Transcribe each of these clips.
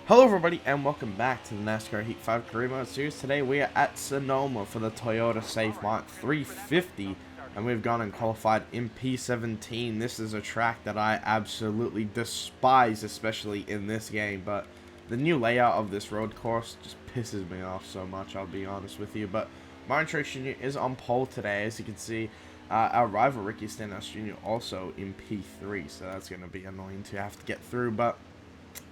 Hello everybody and welcome back to the Nascar Heat 5 Career Mode Series. Today we are at Sonoma for the Toyota Safe Mark 350 and we've gone and qualified in P17. This is a track that I absolutely despise, especially in this game, but the new layout of this road course just pisses me off so much, I'll be honest with you. But Martin Truex Jr. is on pole today. As you can see, our rival Ricky Stenhouse Jr. also in P3, so that's going to be annoying to have to get through, but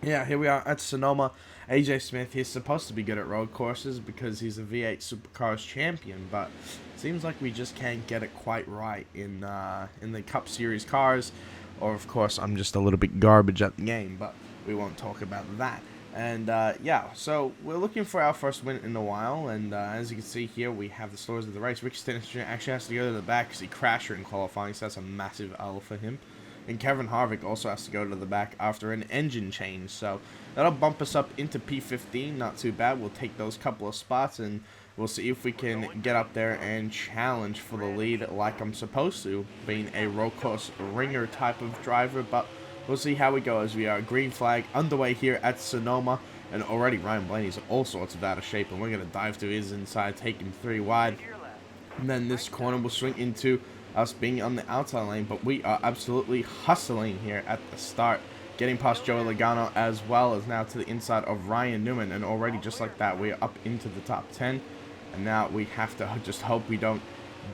yeah, here we are at Sonoma. AJ Smith, he's supposed to be good at road courses because he's a V8 Supercars champion, but it seems like we just can't get it quite right in the Cup Series cars. Or, of course, I'm just a little bit garbage at the game, but we won't talk about that. And, yeah, so we're looking for our first win in a while, and as you can see here, we have the stories of the race. Ricky Stenhouse Jr. actually has to go to the back because he crashed in qualifying, so that's a massive L for him. And Kevin Harvick also has to go to the back after an engine change. So that'll bump us up into P15. Not too bad. We'll take those couple of spots and we'll see if we can get up there and challenge for the lead like I'm supposed to, being a road course ringer type of driver. But we'll see how we go as we are green flag underway here at Sonoma. And already Ryan Blaney's all sorts of out of shape. And we're going to dive to his inside, take him 3 wide. And then this corner will swing into us being on the outside lane, but we are absolutely hustling here at the start, getting past Joey Logano as well as now to the inside of Ryan Newman, and already just like that we are up into the top 10, and now we have to just hope we don't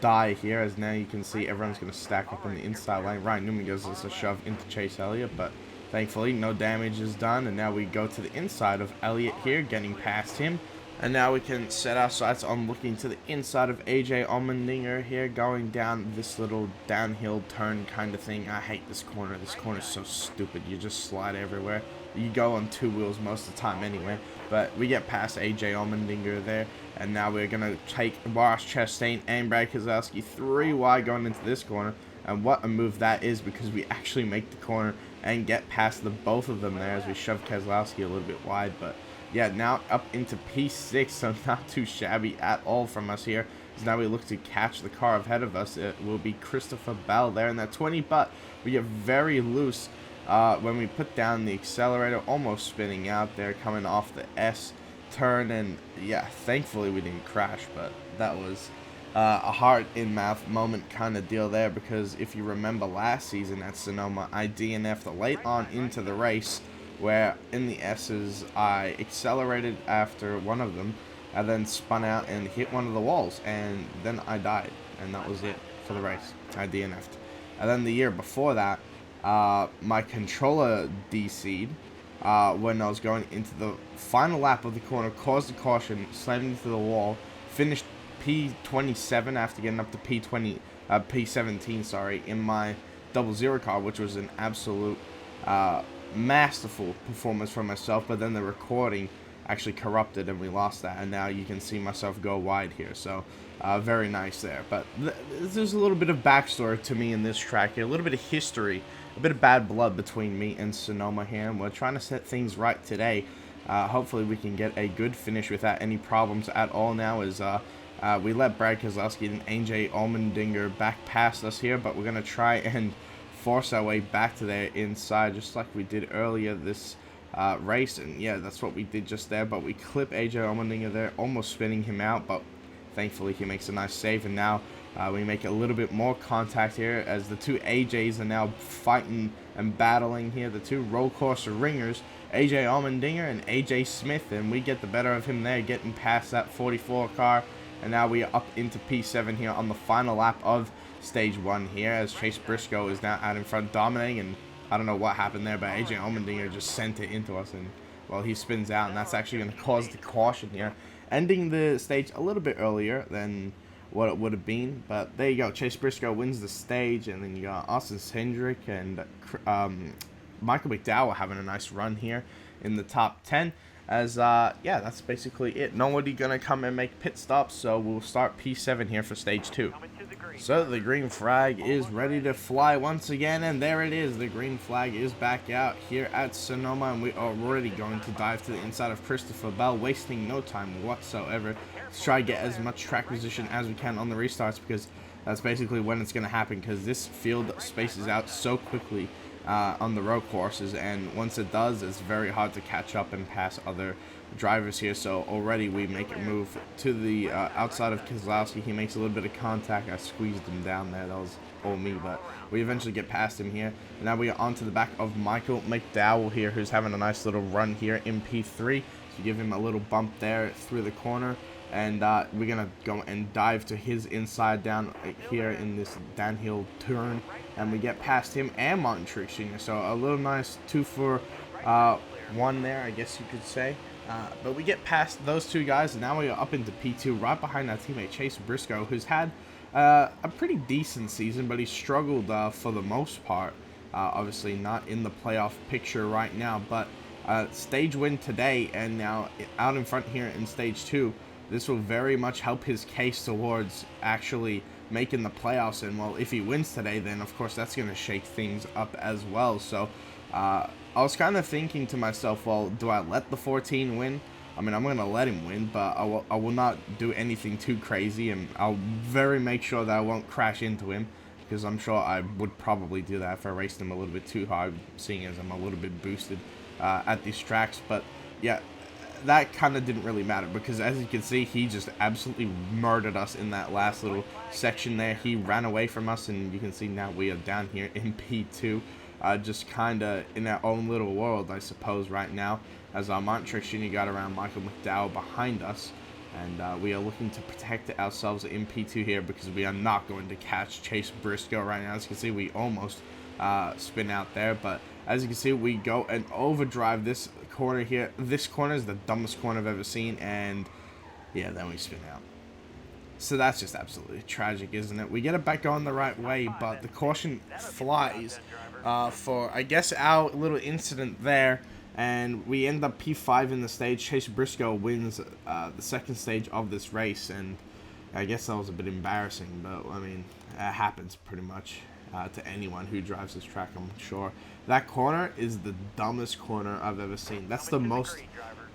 die here, as now you can see everyone's going to stack up on the inside lane. Ryan Newman gives us a shove into Chase Elliott, but thankfully no damage is done, and now we go to the inside of Elliott here, getting past him. And now we can set our sights on looking to the inside of AJ Allmendinger here, going down this little downhill turn kind of thing. I hate this corner. This corner is so stupid. You just slide everywhere. You go on 2 wheels most of the time anyway. But we get past AJ Allmendinger there. And now we're going to take Ross Chastain and Brad Keselowski 3 wide going into this corner. And what a move that is, because we actually make the corner and get past the both of them there as we shove Keselowski a little bit wide. But yeah, now up into P6, so not too shabby at all from us here. As now we look to catch the car ahead of us. It will be Christopher Bell there in that 20, but we get very loose when we put down the accelerator, almost spinning out there, coming off the S turn. And yeah, thankfully we didn't crash, but that was a heart-in-mouth moment kind of deal there, because if you remember last season at Sonoma, I DNF'd late on into the race, where in the S's I accelerated after one of them and then spun out and hit one of the walls, and then I died, and that was it for the race. I DNF'd. And then the year before that, my controller DC'd when I was going into the final lap of the corner, caused a caution, slammed into the wall, finished P27 after getting up to P17, sorry, in my 00 car, which was an absolute masterful performance from myself, but then the recording actually corrupted and we lost that, and now you can see myself go wide here, so very nice there. But there's a little bit of backstory to me in this track here, a little bit of history, a bit of bad blood between me and Sonoma here, and we're trying to set things right today. Hopefully we can get a good finish without any problems at all now, as we let Brad Keselowski and AJ Allmendinger back past us here, but we're going to try and force our way back to their inside, just like we did earlier this race. And yeah, that's what we did just there, but we clip AJ Allmendinger there, almost spinning him out, but thankfully he makes a nice save. And now we make a little bit more contact here, as the 2 AJs are now fighting and battling here, the 2 road course ringers, AJ Allmendinger and AJ Smith, and we get the better of him there, getting past that 44 car. And now we are up into P7 here on the final lap of Stage 1 here, as Chase Briscoe is now out in front dominating, and I don't know what happened there, but AJ Allmendinger just sent it into us, and well, he spins out, and that's actually going to cause the caution here, ending the stage a little bit earlier than what it would have been. But there you go, Chase Briscoe wins the stage, and then you got Austin Cindric and Michael McDowell having a nice run here in the top 10. As, yeah, that's basically it. Nobody gonna come and make pit stops, so we'll start P7 here for Stage 2. So the green flag is ready to fly once again, and there it is. The green flag is back out here at Sonoma, and we are already going to dive to the inside of Christopher Bell, wasting no time whatsoever to try to get as much track position as we can on the restarts, because that's basically when it's going to happen, because this field spaces out so quickly on the road courses, and once it does, it's very hard to catch up and pass other drivers here. So already we make a move to the outside of Keselowski. He makes a little bit of contact. I squeezed him down there. That was all me, but we eventually get past him here. And now we are onto the back of Michael McDowell here, who's having a nice little run here in P3. So give him a little bump there through the corner, and we're gonna go and dive to his inside down here in this downhill turn, and we get past him and Martin Truex Jr. So a little nice 2 for 1 there, I guess you could say. But we get past those two guys, and now we are up into P2 right behind our teammate Chase Briscoe, who's had a pretty decent season, but he struggled for the most part. Obviously not in the playoff picture right now, but stage win today, and now out in front here in stage 2. This will very much help his case towards actually making the playoffs. And well, if he wins today, then of course that's going to shake things up as well. So I was kind of thinking to myself, well, do I let the 14 win? I mean, I'm going to let him win, but I will not do anything too crazy, and I'll very make sure that I won't crash into him, because I'm sure I would probably do that if I raced him a little bit too hard, seeing as I'm a little bit boosted at these tracks. But yeah, that kind of didn't really matter, because as you can see, he just absolutely murdered us in that last little section there. He ran away from us, and you can see now we are down here in P2, just kind of in our own little world, I suppose, right now, as our Martin Truex Jr. got around Michael McDowell behind us. And we are looking to protect ourselves in P2 here, because we are not going to catch Chase Briscoe right now. As you can see, we almost spin out there, but as you can see, we go and overdrive this corner here. This corner is the dumbest corner I've ever seen, and yeah, then we spin out. So that's just absolutely tragic, isn't it? We get it back going the right way, but the caution flies for, I guess, our little incident there, and we end up P5 in the stage. Chase Briscoe wins the second stage of this race, and I guess that was a bit embarrassing, but I mean, it happens pretty much to anyone who drives this track, I'm sure. That corner is the dumbest corner I've ever seen. That's the most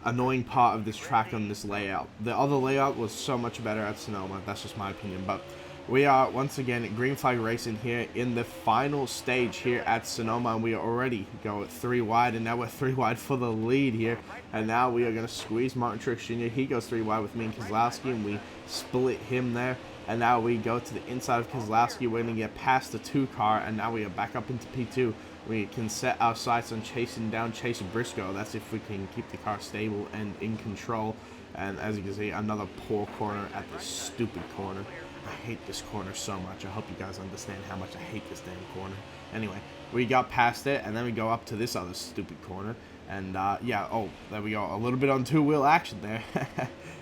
annoying part of this track on this layout. The other layout was so much better at Sonoma. That's just my opinion. But we are once again at green flag racing here in the final stage here at Sonoma, and we already go at 3 wide, and now we're 3 wide for the lead here. And now we are going to squeeze Martin Truex Jr. He goes 3 wide with me and Keselowski, and we split him there. And now we go to the inside of Keselowski. We're going to get past the 2 car, and now we are back up into P2. We can set our sights on chasing down Chase Briscoe. That's if we can keep the car stable and in control. And as you can see, another poor corner at this stupid corner. I hate this corner so much. I hope you guys understand how much I hate this damn corner. Anyway, we got past it, and then we go up to this other stupid corner. And yeah, oh, there we go. A little bit on 2-wheel action there.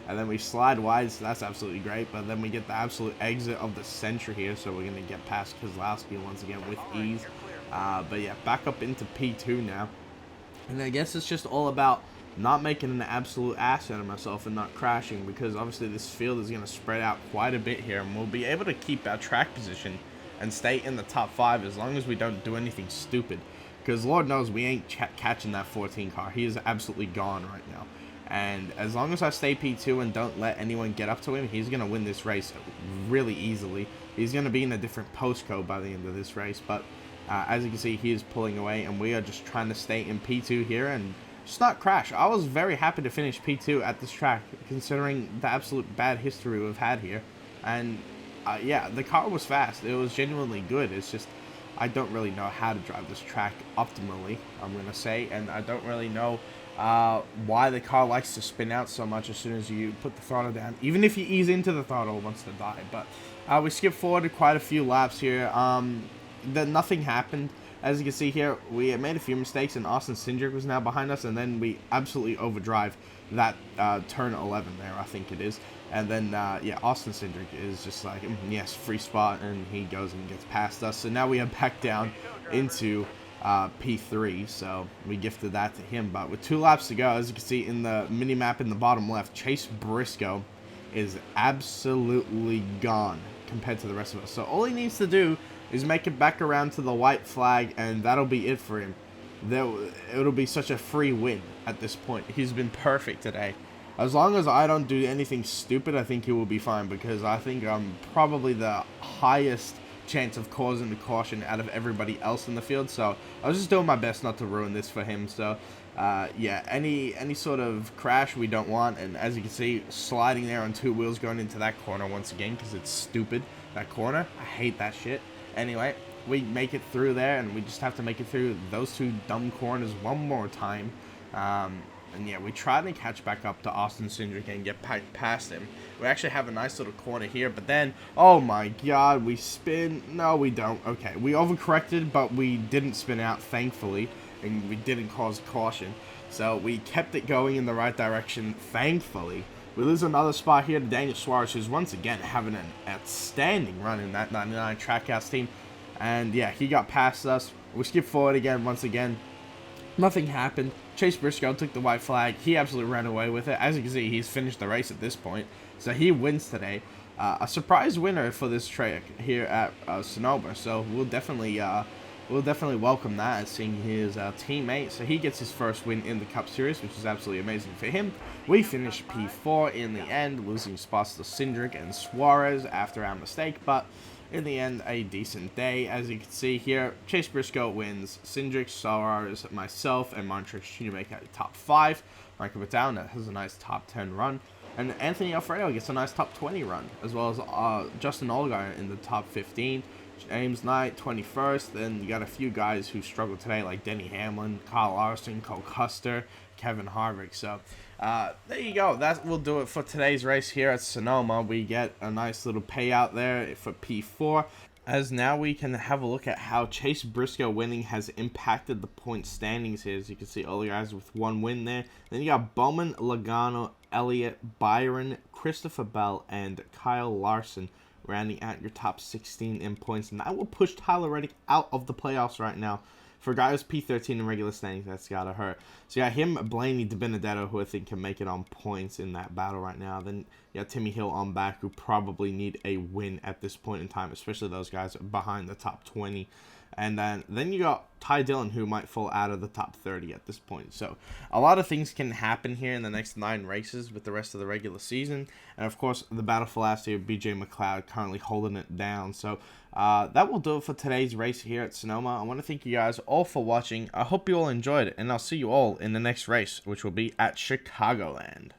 And then we slide wide, so that's absolutely great. But then we get the absolute exit of the century here, so we're going to get past Keselowski once again with ease. But yeah, back up into P2 now. And I guess it's just all about not making an absolute ass out of myself and not crashing, because obviously this field is going to spread out quite a bit here, and we'll be able to keep our track position and stay in the top 5 as long as we don't do anything stupid. Because Lord knows we ain't catching that 14 car. He is absolutely gone right now. And as long as I stay P2 and don't let anyone get up to him, he's going to win this race really easily. He's going to be in a different postcode by the end of this race. But as you can see, he is pulling away, and we are just trying to stay in P2 here and just not crash. I was very happy to finish P2 at this track, considering the absolute bad history we've had here. And yeah, the car was fast. It was genuinely good. It's just I don't really know how to drive this track optimally, I'm going to say. And I don't really know why the car likes to spin out so much as soon as you put the throttle down. Even if you ease into the throttle, it wants to die. But we skipped forward quite a few laps here. Nothing happened. As you can see here, we made a few mistakes, and Austin Cindric was now behind us, and then we absolutely overdrive that turn 11 there, I think it is. And then, yeah, Austin Cindric is just like, yes, free spot, and he goes and gets past us. So now we are back down into P3, so we gifted that to him. But with 2 laps to go, as you can see in the mini-map in the bottom left, Chase Briscoe is absolutely gone compared to the rest of us. So all he needs to do is make it back around to the white flag, and that'll be it for him. It'll be such a free win at this point. He's been perfect today. As long as I don't do anything stupid, I think he will be fine, because I think I'm probably the highest chance of causing the caution out of everybody else in the field. So I was just doing my best not to ruin this for him. So yeah, any sort of crash we don't want. And as you can see, sliding there on 2 wheels going into that corner once again, because it's stupid, that corner. I hate that shit. Anyway, we make it through there, and we just have to make it through those 2 dumb corners one more time. And yeah, we try to catch back up to Austin Cindric and get past him. We actually have a nice little corner here, but then, oh my god, we spin. No, we don't. Okay, we overcorrected, but we didn't spin out, thankfully, and we didn't cause caution. So we kept it going in the right direction, thankfully. We lose another spot here to Daniel Suarez, who's once again having an outstanding run in that 99 Trackhouse team. And yeah, he got past us. We skip forward again, once again. Nothing happened. Chase Briscoe took the white flag. He absolutely ran away with it. As you can see, he's finished the race at this point. So he wins today. A surprise winner for this track here at Sonoma. So we'll definitely welcome that as seeing his teammate. So he gets his first win in the Cup Series, which is absolutely amazing for him. We finished P4 in the end, losing spots to Cindric and Suarez after our mistake. But in the end, a decent day. As you can see here, Chase Briscoe wins. Cindric, Suarez, myself, and Montreux Jr. make it top 5. Michael Battaglia has a nice top 10 run. And Anthony Alfredo gets a nice top 20 run, as well as Justin Allgaier in the top 15. James Knight, 21st. Then you got a few guys who struggled today, like Denny Hamlin, Kyle Larson, Cole Custer, Kevin Harvick. So there you go. That will do it for today's race here at Sonoma. We get a nice little payout there for P4. As now we can have a look at how Chase Briscoe winning has impacted the point standings here. As you can see, all the guys with 1 win there. Then you got Bowman, Logano, Elliott, Byron, Christopher Bell, and Kyle Larson rounding out your top 16 in points. And that will push Tyler Reddick out of the playoffs right now. For a guy who's P13 in regular standings, that's gotta hurt. So yeah, him, Blaney, DiBenedetto, who I think can make it on points in that battle right now. Then you got Timmy Hill on back, who probably need a win at this point in time, especially those guys behind the top 20. And then you got Ty Dillon, who might fall out of the top 30 at this point. So a lot of things can happen here in the next 9 races with the rest of the regular season. And of course, the battle for last year, BJ McLeod currently holding it down. So that will do it for today's race here at Sonoma. I want to thank you guys all for watching. I hope you all enjoyed it, and I'll see you all in the next race, which will be at Chicagoland.